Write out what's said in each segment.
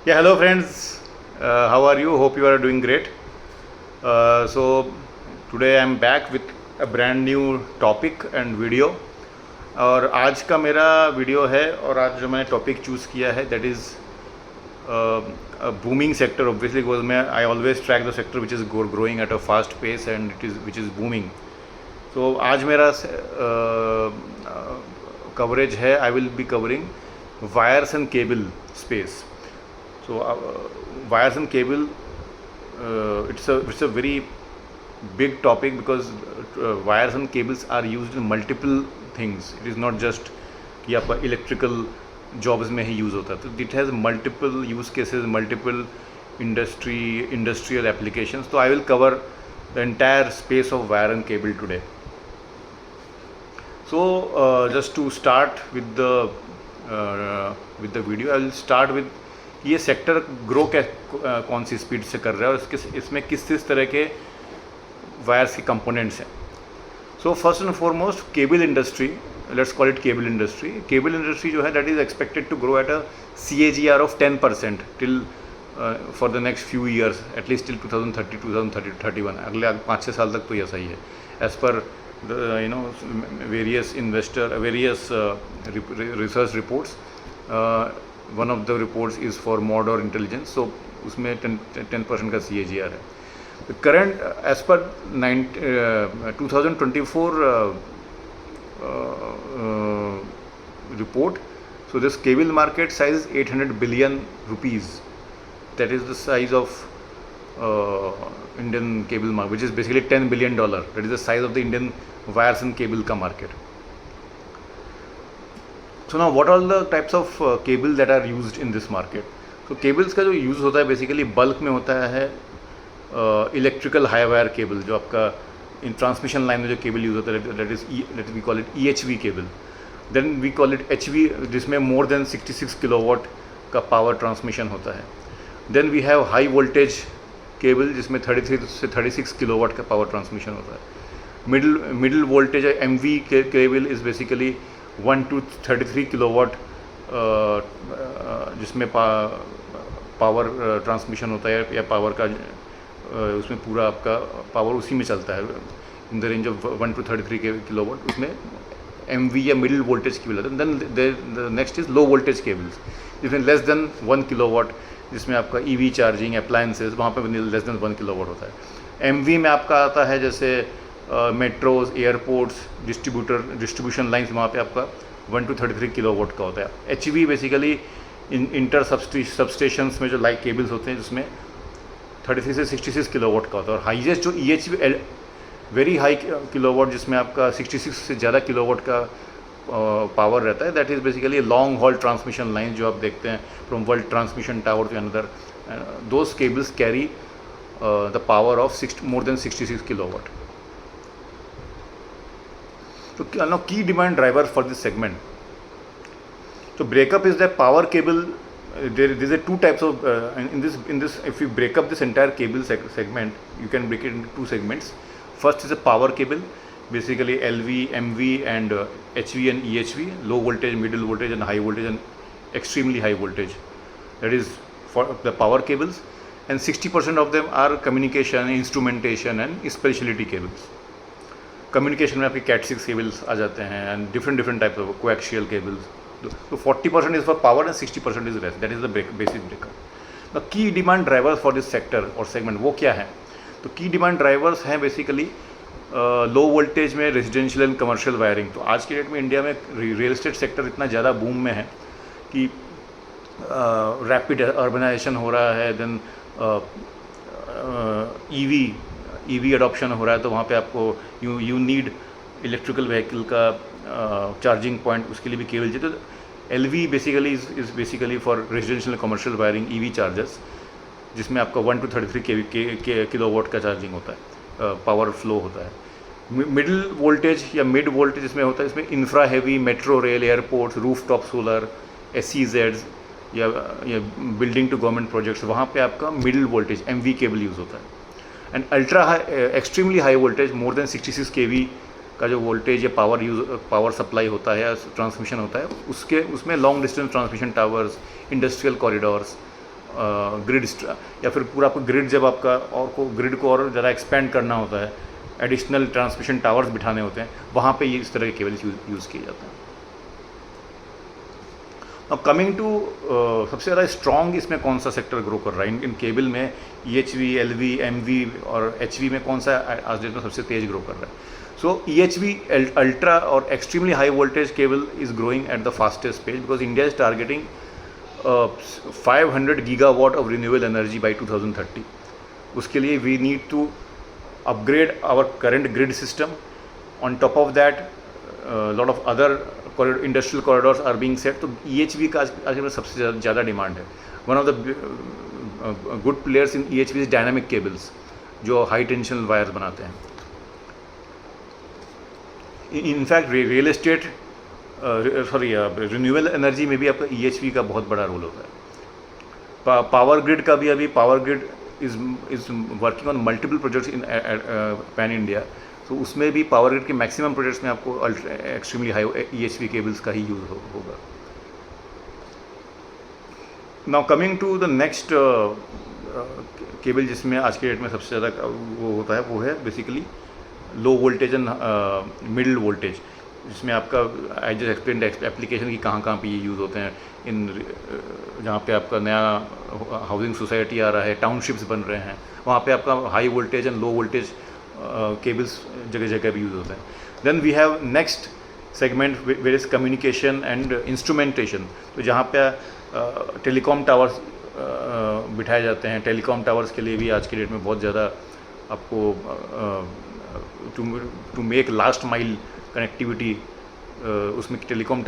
Yeah, hello friends. How are you? Hope you are doing great. So today I'm back with a brand new topic and video. और आज का मेरा video है और आज जो मैंने टॉपिक चूज़ किया है that is booming sector obviously because मैं I always track the sector which is growing at a fast pace and it is which is booming. तो आज मेरा कवरेज है. I will be covering wires and cable space. So wires and cable, it's a very big topic because wires and cables are used in multiple things. It is not just कि आपका electrical jobs में ही use होता है. तो it has multiple use cases, multiple industrial applications. So I will cover the entire space of wire and cable today. So just to start with the video, I will start with ये sector grow कौन सी speed से कर रहा है और इसमें किस तरह के वायर्स के कंपोनेंट्स हैं. So first and foremost cable industry, let's call it cable industry. Cable industry जो है that is expected to grow at a CAGR of 10% till for the next few years, at least till 2031. अगले 5-6 साल तक तो ऐसा ही है as per various various research reports. One of the reports is for mod और intelligence. सो उसमें 10% का CAGR है. Current as per 2024 report, so this cable market size is 800 billion rupees. That is the size of Indian cable market, which is basically $10 billion. That is the size of the Indian wires and cable ka market. So now what are the types of cable that are used in this market? So cables का जो use होता है basically bulk में होता है electrical high wire cable. जो आपका इन transmission line में जो केबल यूज़ होता है that we call it EHV cable. Then we call it HV जिसमें मोर देन 66 किलोवाट का पावर ट्रांसमिशन होता है. Then we have high voltage cable जिसमें 33 से 36 किलोवाट का पावर ट्रांसमिशन होता है. Middle voltage MV cable is basically 1 to 33 kilowatt जिसमें पावर ट्रांसमिशन होता है या पावर का उसमें पूरा आपका पावर उसी में चलता है in the range of 1 to 33 kilowatt. उसमें MV या मिडिल वोल्टेज केबल होता है. Then next is low voltage cables जिसमें लेस देन 1 किलोवाट, जिसमें आपका EV चार्जिंग अप्लायंसेस वहाँ पर लेस देन 1 किलोवाट होता है. MV में आपका आता है जैसे मेट्रोज, एयरपोर्ट्स, डिस्ट्रीब्यूशन लाइंस, वहाँ पे आपका 1 to 33 किलोवाट का होता है. HV बेसिकली इंटर सबस्टेशंस में जो लाइक केबल्स होते हैं जिसमें 33 से 66 किलोवाट का होता है. और हाईएस्ट जो EHV वेरी हाई किलोवाट जिसमें आपका 66 से ज़्यादा किलोवाट का पावर रहता है, that is basically long haul transmission line जो आप देखते हैं from world transmission tower to another. Those cables carry the power of more than 66 kilowatt. So now key demand drivers for this segment. So breakup is the power cable. There is a two types of in this if you break up this entire cable segment, you can break it into two segments. First is a power cable, basically LV, MV and HV and EHV, low voltage, middle voltage and high voltage and extremely high voltage. That is for the power cables, and 60% of them are communication, instrumentation and specialty cables. Communication में आपके Cat 6 cables आ जाते हैं and different type of coaxial cables. तो 40% is for power and 60% is rest. That is the basic breakup. The key demand drivers for this sector और segment वो क्या है? तो की डिमांड ड्राइवर्स हैं बेसिकली लो वोल्टेज में रेजिडेंशियल एंड कमर्शियल वायरिंग. तो आज के डेट में इंडिया में रियल एस्टेट सेक्टर इतना ज़्यादा बूम में है कि रैपिड अर्बनाइजेशन हो रहा है. देन EV अडॉप्शन हो रहा है, तो वहाँ पे आपको यू नीड इलेक्ट्रिकल व्हीकल का चार्जिंग पॉइंट, उसके लिए भी केबल चाहिए. तो LV basically is basically for residential commercial wiring EV chargers, जिसमें आपका 1 to 33 किलोवाट का चार्जिंग होता है, पावर फ्लो होता है. मिडिल वोल्टेज या मिड वोल्टेज इसमें होता है, इसमें infra heavy, metro rail, airports, roof top solar, SEZs या बिल्डिंग टू गवर्नमेंट प्रोजेक्ट्स, वहाँ पे आपका middle voltage MV cable use होता है. And ultra extremely high voltage more than 66 kV का जो वोल्टेज या पावर सप्लाई होता है या ट्रांसमिशन होता है, उसमें long distance transmission towers, industrial corridors grid या फिर पूरा आपको ग्रिड जब आपका और को ग्रिड को और ज़्यादा एक्सपेंड करना होता है, एडिशनल ट्रांसमिशन टावर्स बिठाने होते हैं, वहाँ पे ये इस तरह के केबल्स यूज़ किए जाते हैं। अब कमिंग टू सबसे ज़्यादा स्ट्रॉन्ग इसमें कौन सा सेक्टर ग्रो कर रहा है इन केबल में, EHV, LV, MV और HV में कौन सा आज डेट में सबसे तेज ग्रो कर रहा है? सो EHV अल्ट्रा और extremely high voltage cable is growing at the fastest pace because India is targeting 500 gigawatt of renewable energy by 2030. उसके लिए we need to upgrade our current grid system. On top of that, lot of other industrial corridors are being set. तो EHV का आज में सबसे ज़्यादा demand है. One of the good players in EHV is dynamic cables, जो high tension wires बनाते हैं. In fact real estate renewable energy में भी आपका EHV का बहुत बड़ा रोल होता है. पावर ग्रिड का भी अभी power grid is working on multiple projects in pan India. तो उसमें भी पावर ग्रिड के मैक्सिमम प्रोजेक्ट्स में आपको एक्सट्रीमली हाई EHV केबल्स का ही यूज़ होगा. Now coming to the next cable जिसमें आज के डेट में सबसे ज़्यादा वो होता है, वो है basically low voltage and middle voltage, जिसमें आपका आई जस्ट एक्सप्लेन एप्लीकेशन की कहाँ पे ये यूज़ होते हैं. जहाँ पे आपका नया हाउसिंग सोसाइटी आ रहा है, टाउनशिप्स बन रहे हैं, वहाँ पे आपका high voltage and low voltage cables जगह जगह भी यूज़ होते हैं. Then we have next segment where is communication and instrumentation. तो जहाँ पे टेलीकॉम टावर्स बिठाए जाते हैं. टेलीकॉम टावर्स के लिए भी आज की डेट में बहुत ज़्यादा आपको to make last mile connectivity, उसमें टेलीकॉम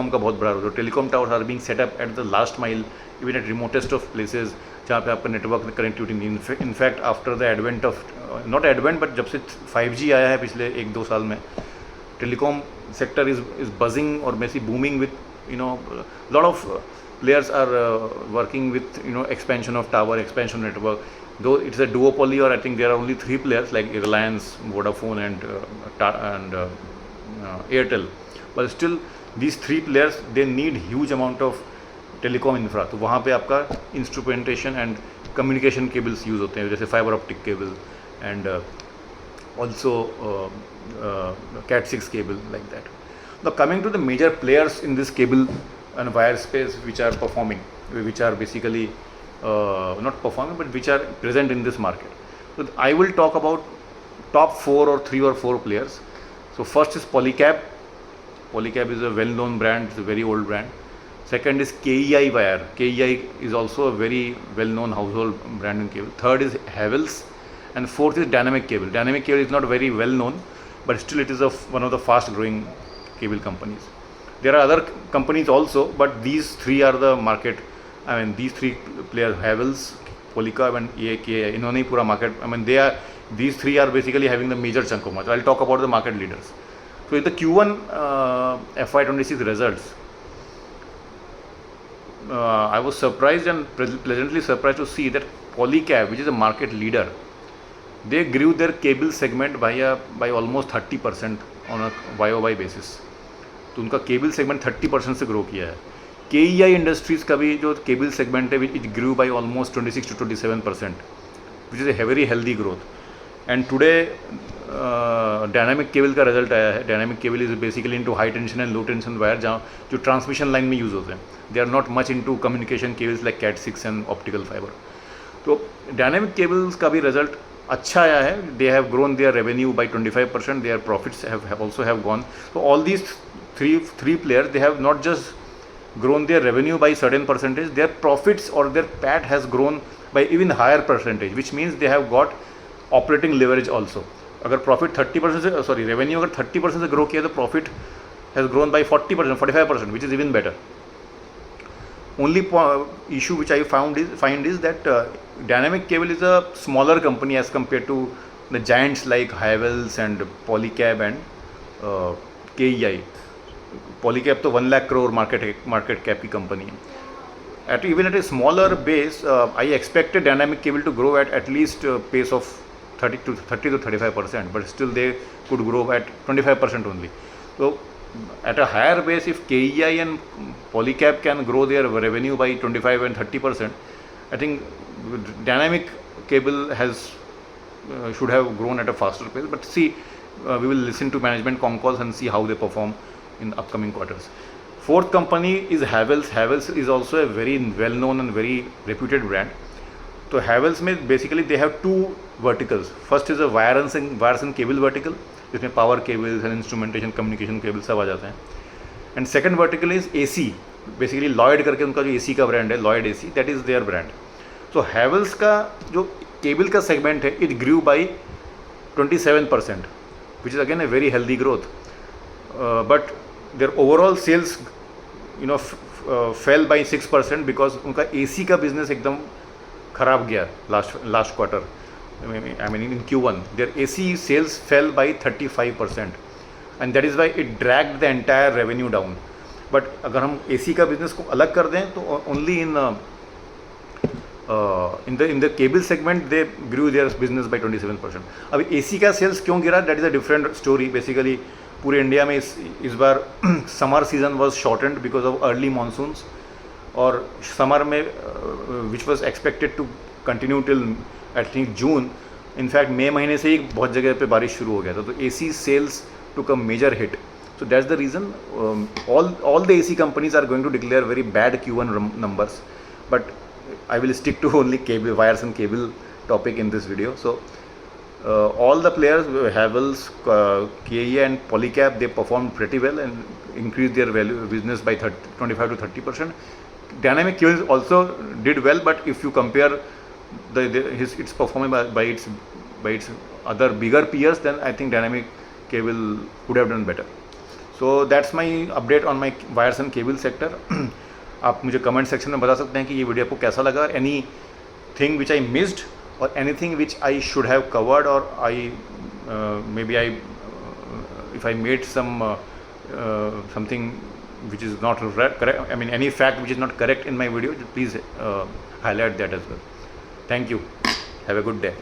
का बहुत बड़ा रोल है. Telecom towers are being set up at the last mile, even at remotest of places जहाँ पे आपका नेटवर्क कनेक्टिविटी नहीं. In fact after the advent of not advent but जब से 5G आया है पिछले 1-2 साल में, टेलीकॉम सेक्टर इज बजिंग और messy booming with lot of players are working with expansion of tower, expansion network. Though it's a duopoly, or I think there are only 3 players like Reliance, Vodafone and Airtel, but still these 3 players they need huge amount of telecom infra. तो वहाँ पे आपका instrumentation and communication cables use होते हैं, जैसे fiber optic cable and also Cat6 cable like that. Now coming to the major players in this cable and wire space which are performing, which are basically not performing but which are present in this market. So I will talk about top 4 or 3 or 4 players. So first is Polycab. Polycab is a well-known brand, it's a very old brand. Second is KEI Wire. KEI is also a very well-known household brand in cable. Third is Havells, and fourth is Dynamic Cable. Dynamic Cable is not very well-known, but still it is one of the fast-growing cable companies. There are other companies also, but these 3 are the market. I mean, these 3 players, Havells, Polycab and KEI, इन्होंने ही पूरा market. I mean, these 3 are basically having the major chunk of market. I'll talk about the market leaders. So in the Q1 FY26 results, I was surprised and pleasantly surprised to see that Polycab, which is a market leader, they grew their cable segment by almost 30% on a YOY basis. तो उनका cable segment 30% से grow किया है. KEI industries का भी जो cable segment है it grew by almost 26 to 27%, which is a very healthy growth. And today dynamic cable का रिजल्ट आया है. Dynamic cable is basically into high tension and low tension wire, जहाँ जो transmission line में use होते हैं. They are not much into communication cables like Cat6 and optical fibre. तो dynamic cables का भी रिजल्ट अच्छा आया है. They have grown their revenue by 25%. Their profits also have gone. So all these three players, they have not just grown their revenue by certain percentage, their profits or their PAT has grown by even higher percentage, which means they have got operating leverage also. अगर profit 30% से revenue अगर 30% से grow किया तो profit has grown by 40%, 45%, which is even better. Only issue which I find is that Dynamic Cable is a smaller company as compared to the giants like Havells and Polycab and KEI. Polycab तो 1 lakh crore market cap की company है. Even at a smaller base, I expected Dynamic Cable to grow at least pace of 30 to 35%, but still they could grow at 25% only. So at a higher base, if KEI and Polycab can grow their revenue by 25 and 30%, I think dynamic cable has should have grown at a faster pace, but see, we will listen to management con calls and see how they perform in the upcoming quarters. Fourth company is Havells. Havells is also a very well known and very reputed brand. So Havells में basically they have two verticals. First is a wires and cable vertical, जिसमें power cables and instrumentation, communication cables सब आ जाते हैं. And second vertical is AC. Basically Lloyd करके उनका जो AC का brand है, Lloyd AC, that is their brand. So Havells का जो cable का segment है, it grew by 27%, which is again a very healthy growth. But their overall sales, fell by 6% because उनका AC का business एकदम खराब गया last quarter. I mean in Q1 their AC sales fell by 35%, and that is why it dragged the entire revenue down. But अगर हम AC का business को अलग कर दें तो only in the cable segment they grew their business by 27%. अब AC का sales क्यों गिरा, that is a different story. Basically पूरे इंडिया में इस बार summer season was shortened because of early monsoons, और समर में which was expected to continue till I think June. In fact मई महीने से ही बहुत जगह पे बारिश शुरू हो गया था, तो AC sales took a major hit. So that's the reason all the AC companies are going to declare very bad Q1 numbers, but I will stick to only cable, wires and cable topic in this video. So all the players, Havells, KE and Polycab, they performed pretty well and increased their value business by 25 to 30%. Dynamic Cables also did well, but if you compare its performance by its other bigger peers, then I think Dynamic Cable would have done better. So that's my update on my wires and cable sector. आप मुझे comment section में बता सकते हैं कि ये video आपको कैसा लगा, any thing which I missed or anything which I should have covered, or if I made something which is not correct, I mean any fact which is not correct in my video, please highlight that as well. Thank you. Have a good day.